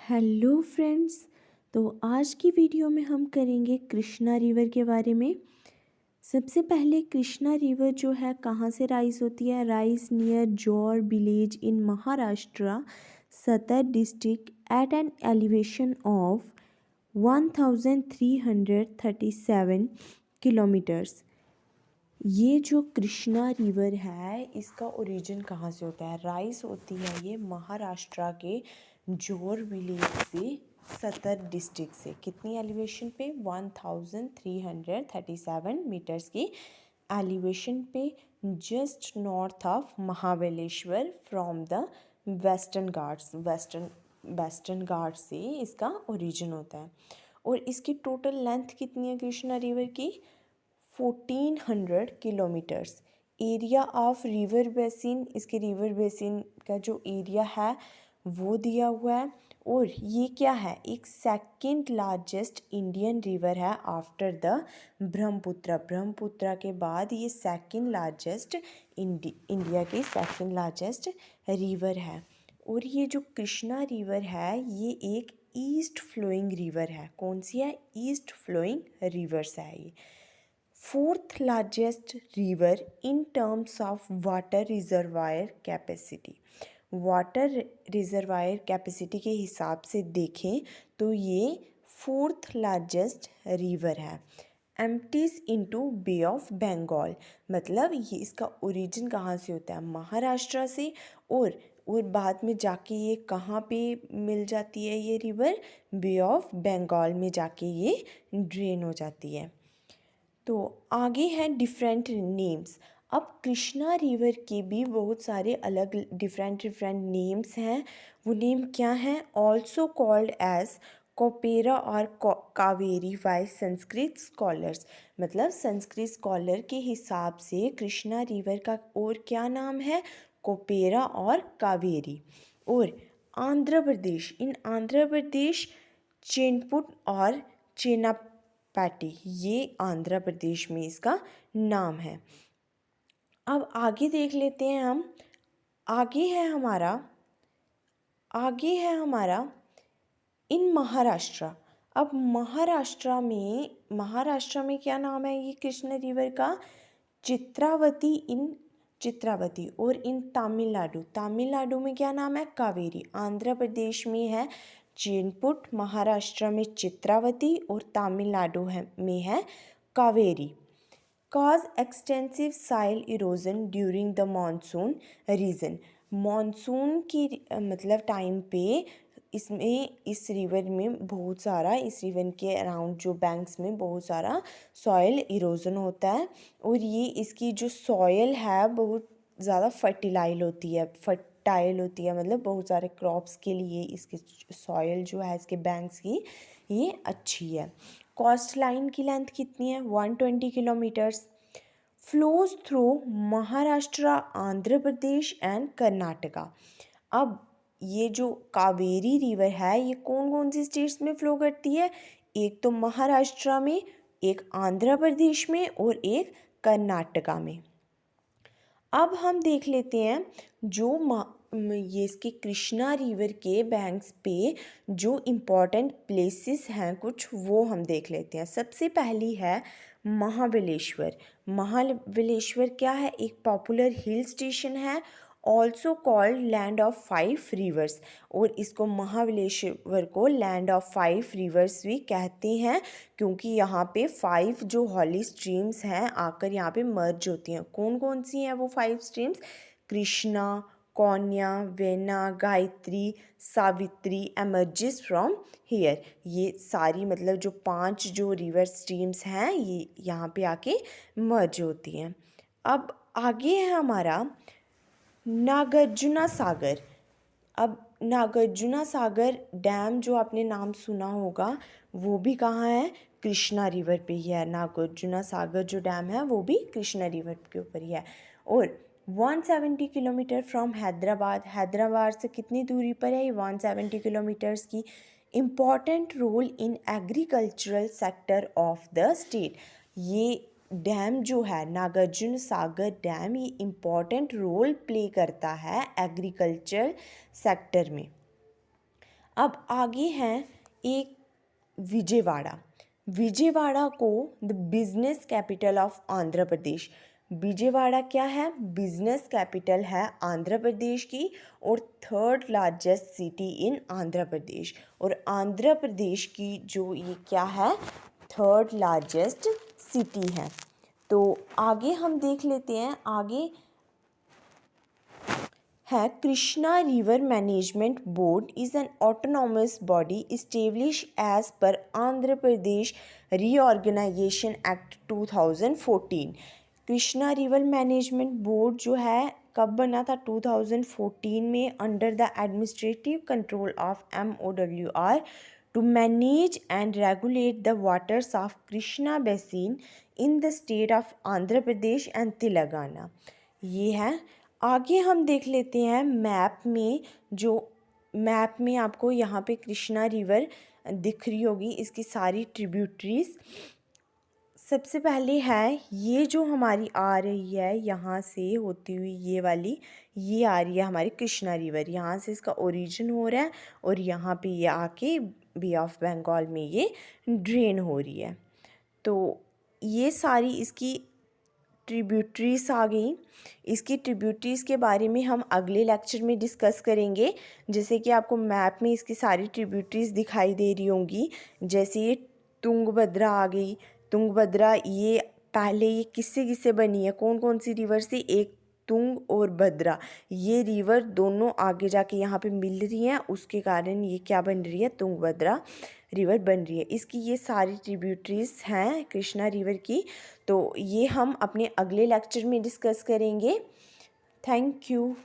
Hello friends. तो आज की वीडियो में हम करेंगे कृष्णा रिवर के बारे में। सबसे पहले कृष्णा रिवर जो है कहाँ से राइज होती है। Rise near Jor village in Maharashtra Satara district at an elevation of 1337 kilometres. ये जो कृष्णा रिवर है इसका ओरिजिन कहाँ से होता है। राइज होती है ये महाराष्ट्र के जौर विलेज से सतर डिस्ट्रिक्ट से। कितनी एलिवेशन पे 1337 मीटर्स की एलिवेशन पे just north of Mahabaleshwar from the western Ghats. Western Ghat से इसका ओरिजिन होता है। और इसकी टोटल लेंथ कितनी है कृष्णा रिवर की 1400 kilometres. Area of river basin, इसके रिवर बेसिन का जो एरिया है वो दिया हुआ है। और ये क्या है, एक सेकंड लार्जेस्ट इंडियन रिवर है आफ्टर द ब्रह्मपुत्र। ब्रह्मपुत्र के बाद ये सेकंड लार्जेस्ट इंडिया की सेकंड लार्जेस्ट रिवर है। और ये जो कृष्णा रिवर है ये एक ईस्ट फ्लोइंग रिवर है। कौन सी है, ईस्ट फ्लोइंग रिवर्स है ये। Fourth largest river in terms of water reservoir capacity. Water reservoir capacity के हिसाब से देखें तो ये फोर्थ लार्जेस्ट रिवर है। Empties into bay of Bengal, मतलब ये इसका ओरिजिन कहाँ से होता है, महाराष्ट्र से। और बाद में जाके ये कहाँ पे मिल जाती है ये रिवर, बे ऑफ बंगाल में जाके ये ड्रेन हो जाती है। तो आगे हैं डिफरेंट नेम्स। अब कृष्णा रिवर के भी बहुत सारे अलग डिफरेंट नेम्स हैं। वो नेम क्या हैं, ऑल्सो कॉल्ड एज कोपेरा और कावेरी बाय संस्कृत स्कॉलर्स। मतलब संस्कृत स्कॉलर के हिसाब से कृष्णा रिवर का और क्या नाम है, कोपेरा और कावेरी। और आंध्र प्रदेश, इन आंध्र प्रदेश चेनपुट और चेनापैटी, ये आंध्र प्रदेश में इसका नाम है। अब आगे देख लेते हैं हम। आगे है हमारा इन महाराष्ट्र। अब महाराष्ट्र में क्या नाम है ये कृष्ण रिवर का, चित्रावती। और इन तमिलनाडु में क्या नाम है, कावेरी। आंध्र प्रदेश में है चेनपुट, महाराष्ट्र में चित्रावती और तमिलनाडु में है Kaveri. Cause extensive soil erosion during the monsoon region. Monsoon की मतलब टाइम पे इस रिवर में बहुत सारा, इस रिवर के अराउंड जो बैंक्स में बहुत सारा सॉइल इरोजन होता है। और ये इसकी जो सॉइल है बहुत ज़्यादा फर्टिलाइल होती है, मतलब बहुत सारे क्रॉप्स के लिए इसकी सॉइल जो है इसके बैंक्स की ये अच्छी है। कोस्ट लाइन की लेंथ कितनी है, 120 kilometres. Flows through Maharashtra, Andhra Pradesh and Karnataka. अब ये जो कावेरी रिवर है ये कौन कौन सी स्टेट्स में फ्लो करती है, एक तो महाराष्ट्र में, एक आंध्र प्रदेश में और एक कर्नाटका में। अब हम देख लेते हैं जो ये इसके कृष्णा रिवर के बैंक्स पे जो इम्पोर्टेंट प्लेसेस हैं कुछ, वो हम देख लेते हैं। सबसे पहली है महाबलेश्वर। महाबलेश्वर क्या है, एक पॉपुलर हिल स्टेशन है, also called land of 5 reverse. और इसको महाबलेश्वर को लैंड ऑफ 5 रिवर्स भी कहते हैं क्योंकि यहाँ पे 5 जो हॉली स्ट्रीम्स हैं आकर यहाँ पे मर्ज होती हैं। कौन कौन सी हैं वो 5 streams, Krishna, Koyna, Venna, Gayatri, Savitri emerges from here. ये सारी मतलब जो 5 जो रिवर स्ट्रीम्स हैं ये यहाँ पे आके मर्ज होती हैं। अब आगे है हमारा नागार्जुना सागर। अब नागार्जुना सागर डैम जो आपने नाम सुना होगा वो भी कहाँ है, कृष्णा रिवर पे ही है। नागार्जुना सागर जो डैम है वो भी कृष्णा रिवर के ऊपर ही है। और 170 किलोमीटर फ्रॉम हैदराबाद से कितनी दूरी पर है ये, 170 किलोमीटर्स की। Important role in agricultural sector of the state. ये डैम जो है नागार्जुन सागर डैम ये इम्पॉर्टेंट रोल प्ले करता है एग्रीकल्चर सेक्टर में। अब आगे हैं एक विजयवाड़ा। विजयवाड़ा को the business capital of Andhra Pradesh. Vijayawada क्या है? बिजनेस कैपिटल है आंध्र प्रदेश की और third largest city in Andhra Pradesh. और आंध्र प्रदेश की जो ये क्या है? थर्ड लार्जेस्ट सिटी है। तो आगे हम देख लेते हैं। आगे है Krishna river management board is an autonomous body establish as per Andhra Pradesh reorganisation act 2014। Krishna river management board जो है कब बना था? 2014 में under the administrative control of MOWR to manage and regulate the waters of Krishna basin in the state of Andhra Pradesh and Telangana। ये है। आगे हम देख लेते हैं मैप में। जो मैप में आपको यहाँ पे कृष्णा रिवर दिख रही होगी, इसकी सारी ट्रिब्यूटरीज। सबसे पहले है ये जो हमारी आ रही है यहाँ से होती हुई, ये वाली ये आ रही है हमारी कृष्णा रिवर। यहाँ से इसका ओरिजिन हो रहा है और यहाँ पे ये आके बे ऑफ बंगाल में ये ड्रेन हो रही है। तो ये सारी इसकी ट्रिब्यूटरीज आ गई। इसकी ट्रिब्यूटरीज़ के बारे में हम अगले लेक्चर में डिस्कस करेंगे। जैसे कि आपको मैप में इसकी सारी ट्रिब्यूटरीज़ दिखाई दे रही होंगी। जैसे ये तुंगभद्रा आ गई। तुंगभद्रा ये पहले ये किससे किससे बनी है? कौन कौन सी रिवर से? एक तुंग और भद्रा, ये रिवर दोनों आगे जाके यहाँ पे मिल रही हैं, उसके कारण ये क्या बन रही है? तुंगभद्रा रिवर बन रही है। इसकी ये सारी ट्रिब्यूटरीज हैं कृष्णा रिवर की। तो ये हम अपने अगले लेक्चर में डिस्कस करेंगे। Thank you.